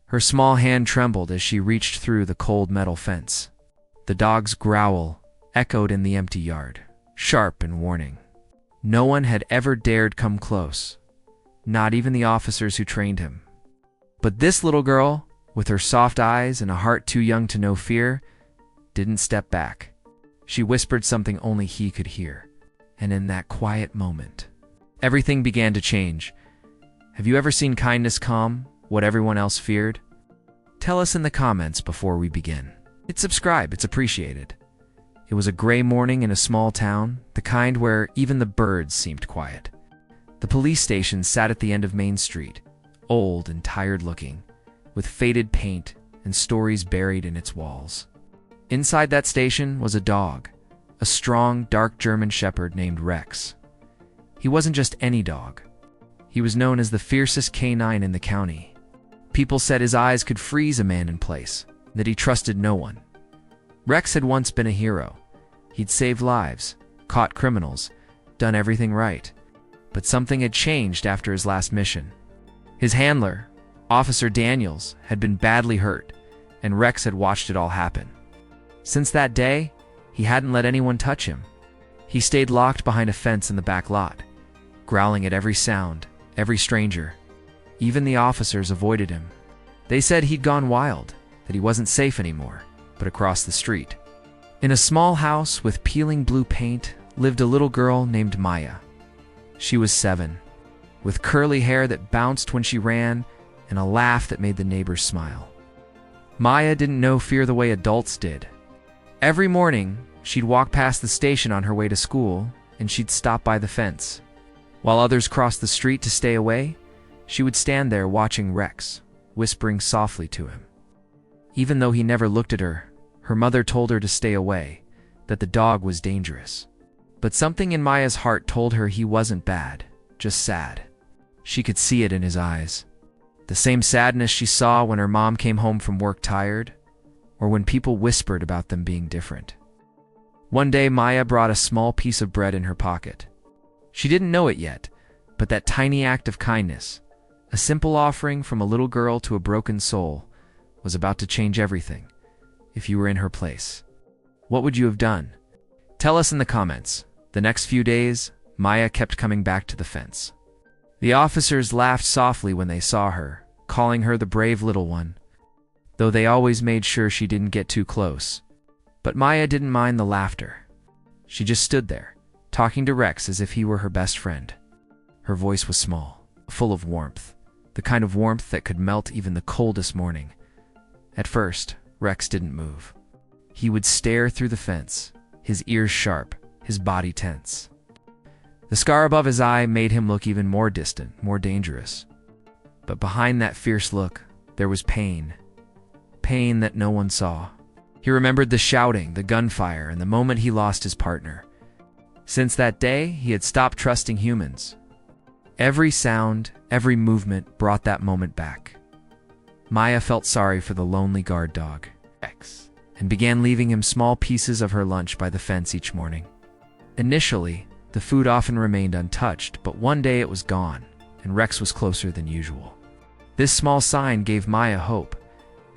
Her small hand trembled as she reached through the cold metal fence. The dog's growl echoed in the empty yard, sharp and warning. No one had ever dared come close, not even the officers who trained him. But this little girl, with her soft eyes and a heart too young to know fear, didn't step back. She whispered something only he could hear. And in that quiet moment, everything began to change. Have you ever seen kindness calm what everyone else feared? Tell us in the comments before we begin. Hit subscribe, it's appreciated. It was a gray morning in a small town, the kind where even the birds seemed quiet. The police station sat at the end of Main Street, old and tired looking, with faded paint and stories buried in its walls. Inside that station was a dog, a strong, dark German shepherd named Rex. He wasn't just any dog. He was known as the fiercest canine in the county. People said his eyes could freeze a man in place, that he trusted no one. Rex had once been a hero. He'd saved lives, caught criminals, done everything right. But something had changed after his last mission. His handler, Officer Daniels, had been badly hurt, and Rex had watched it all happen. Since that day, he hadn't let anyone touch him. He stayed locked behind a fence in the back lot, growling at every sound, every stranger. Even the officers avoided him. They said he'd gone wild, that he wasn't safe anymore. But across the street, in a small house with peeling blue paint, lived a little girl named Maya. She was 7, with curly hair that bounced when she ran and a laugh that made the neighbors smile. Maya didn't know fear the way adults did. Every morning, she'd walk past the station on her way to school, and she'd stop by the fence. While others crossed the street to stay away, she would stand there watching Rex, whispering softly to him. Even though he never looked at her, her mother told her to stay away, that the dog was dangerous. But something in Maya's heart told her he wasn't bad, just sad. She could see it in his eyes. The same sadness she saw when her mom came home from work tired, or when people whispered about them being different. One day, Maya brought a small piece of bread in her pocket. She didn't know it yet, but that tiny act of kindness, a simple offering from a little girl to a broken soul, was about to change everything. If you were in her place, what would you have done? Tell us in the comments. The next few days, Maya kept coming back to the fence. The officers laughed softly when they saw her, calling her the brave little one, though they always made sure she didn't get too close. But Maya didn't mind the laughter. She just stood there, talking to Rex as if he were her best friend. Her voice was small, full of warmth, the kind of warmth that could melt even the coldest morning. At first, Rex didn't move. He would stare through the fence, his ears sharp, his body tense. The scar above his eye made him look even more distant, more dangerous. But behind that fierce look, there was pain. Pain that no one saw. He remembered the shouting, the gunfire, and the moment he lost his partner. Since that day, he had stopped trusting humans. Every sound, every movement brought that moment back. Maya felt sorry for the lonely guard dog, Rex, and began leaving him small pieces of her lunch by the fence each morning. Initially, the food often remained untouched, but one day it was gone, and Rex was closer than usual. This small sign gave Maya hope.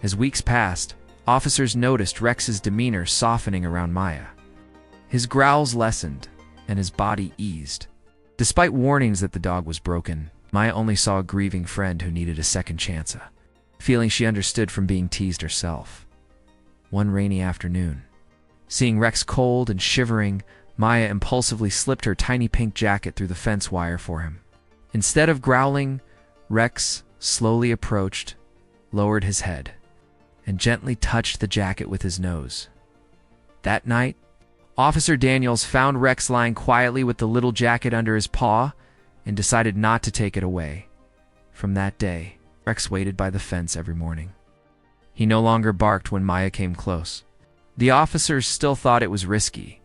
As weeks passed, officers noticed Rex's demeanor softening around Maya. His growls lessened, and his body eased. Despite warnings that the dog was broken, Maya only saw a grieving friend who needed a second chance. Feeling she understood from being teased herself. One rainy afternoon, seeing Rex cold and shivering, Maya impulsively slipped her tiny pink jacket through the fence wire for him. Instead of growling, Rex slowly approached, lowered his head, and gently touched the jacket with his nose. That night, Officer Daniels found Rex lying quietly with the little jacket under his paw and decided not to take it away. From that day, Rex waited by the fence every morning. He no longer barked when Maya came close. The officers still thought it was risky,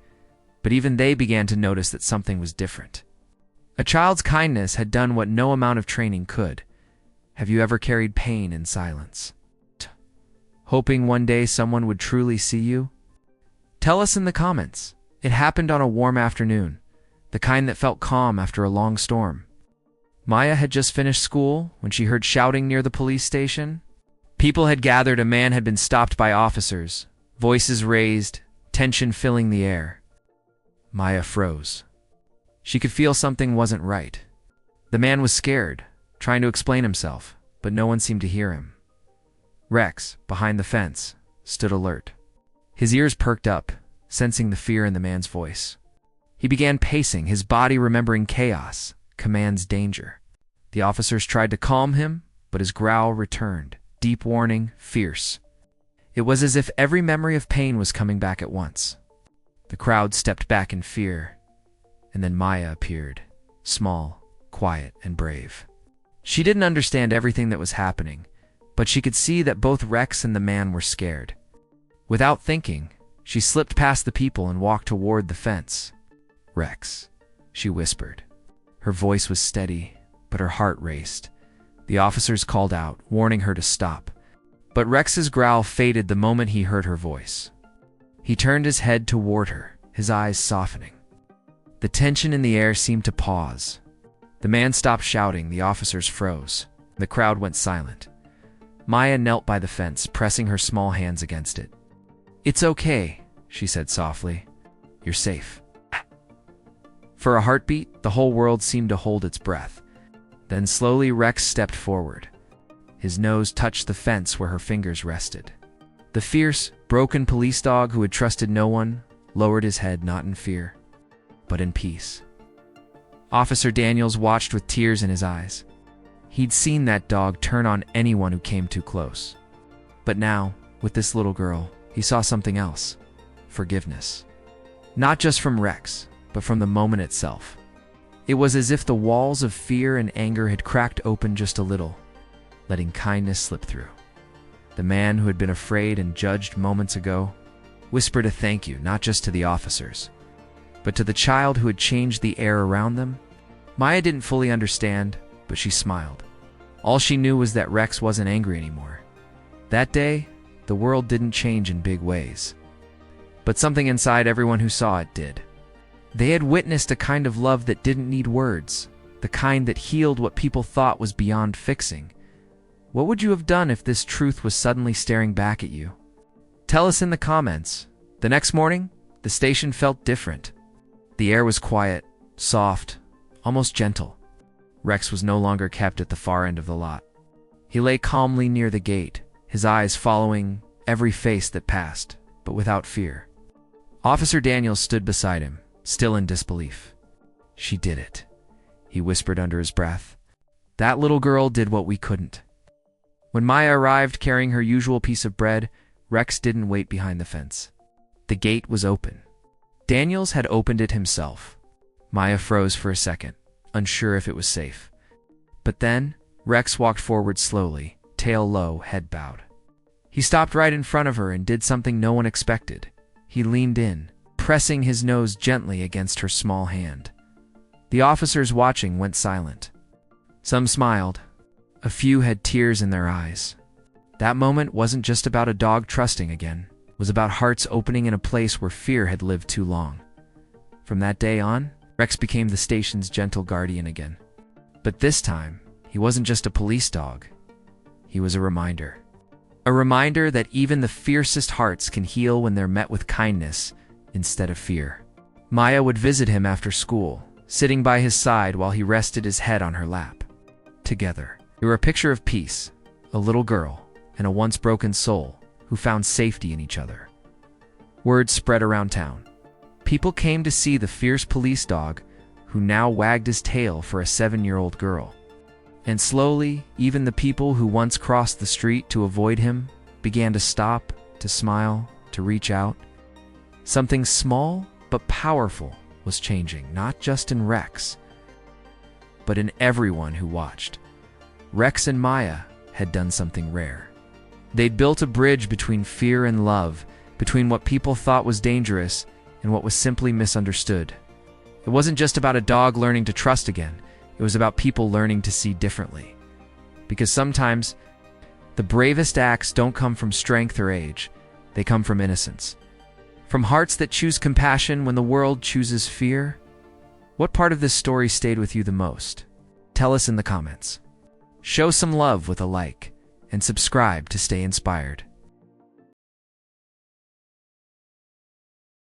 but even they began to notice that something was different. A child's kindness had done what no amount of training could. Have you ever carried pain in silence, hoping one day someone would truly see you? Tell us in the comments. It happened on a warm afternoon, the kind that felt calm after a long storm. Maya had just finished school when she heard shouting near the police station. People had gathered, a man had been stopped by officers, voices raised, tension filling the air. Maya froze. She could feel something wasn't right. The man was scared, trying to explain himself, but no one seemed to hear him. Rex, behind the fence, stood alert. His ears perked up, sensing the fear in the man's voice. He began pacing, his body remembering chaos, commands danger. The officers tried to calm him, but his growl returned, deep warning, fierce. It was as if every memory of pain was coming back at once. The crowd stepped back in fear, and then Maya appeared, small, quiet, and brave. She didn't understand everything that was happening, but she could see that both Rex and the man were scared. Without thinking, she slipped past the people and walked toward the fence. "Rex," she whispered. Her voice was steady, but her heart raced. The officers called out, warning her to stop. But Rex's growl faded the moment he heard her voice. He turned his head toward her, his eyes softening. The tension in the air seemed to pause. The man stopped shouting, the officers froze. The crowd went silent. Maya knelt by the fence, pressing her small hands against it. "It's okay," she said softly. "You're safe." For a heartbeat, the whole world seemed to hold its breath. Then slowly Rex stepped forward. His nose touched the fence where her fingers rested. The fierce, broken police dog who had trusted no one lowered his head, not in fear, but in peace. Officer Daniels watched with tears in his eyes. He'd seen that dog turn on anyone who came too close. But now, with this little girl, he saw something else. Forgiveness. Not just from Rex, but from the moment itself. It was as if the walls of fear and anger had cracked open just a little, letting kindness slip through. The man who had been afraid and judged moments ago whispered a thank you, not just to the officers, but to the child who had changed the air around them. Maya didn't fully understand, but she smiled. All she knew was that Rex wasn't angry anymore. That day, the world didn't change in big ways. But something inside everyone who saw it did. They had witnessed a kind of love that didn't need words, the kind that healed what people thought was beyond fixing. What would you have done if this truth was suddenly staring back at you? Tell us in the comments. The next morning, the station felt different. The air was quiet, soft, almost gentle. Rex was no longer kept at the far end of the lot. He lay calmly near the gate, his eyes following every face that passed, but without fear. Officer Daniels stood beside him, still in disbelief. "She did it," he whispered under his breath. "That little girl did what we couldn't." When Maya arrived carrying her usual piece of bread, Rex didn't wait behind the fence. The gate was open. Daniels had opened it himself. Maya froze for a second, unsure if it was safe. But then, Rex walked forward slowly, tail low, head bowed. He stopped right in front of her and did something no one expected. He leaned in, pressing his nose gently against her small hand. The officers watching went silent. Some smiled. A few had tears in their eyes. That moment wasn't just about a dog trusting again. It was about hearts opening in a place where fear had lived too long. From that day on, Rex became the station's gentle guardian again. But this time, he wasn't just a police dog. He was a reminder. A reminder that even the fiercest hearts can heal when they're met with kindness instead of fear. Maya would visit him after school, sitting by his side while he rested his head on her lap. Together, they were a picture of peace, a little girl, and a once broken soul who found safety in each other. Word spread around town. People came to see the fierce police dog who now wagged his tail for a 7-year-old girl. And slowly, even the people who once crossed the street to avoid him began to stop, to smile, to reach out. Something small but powerful was changing, not just in Rex, but in everyone who watched. Rex and Maya had done something rare. They'd built a bridge between fear and love, between what people thought was dangerous and what was simply misunderstood. It wasn't just about a dog learning to trust again. It was about people learning to see differently. Because sometimes, the bravest acts don't come from strength or age. They come from innocence. From hearts that choose compassion when the world chooses fear. What part of this story stayed with you the most? Tell us in the comments. Show some love with a like, and subscribe to stay inspired.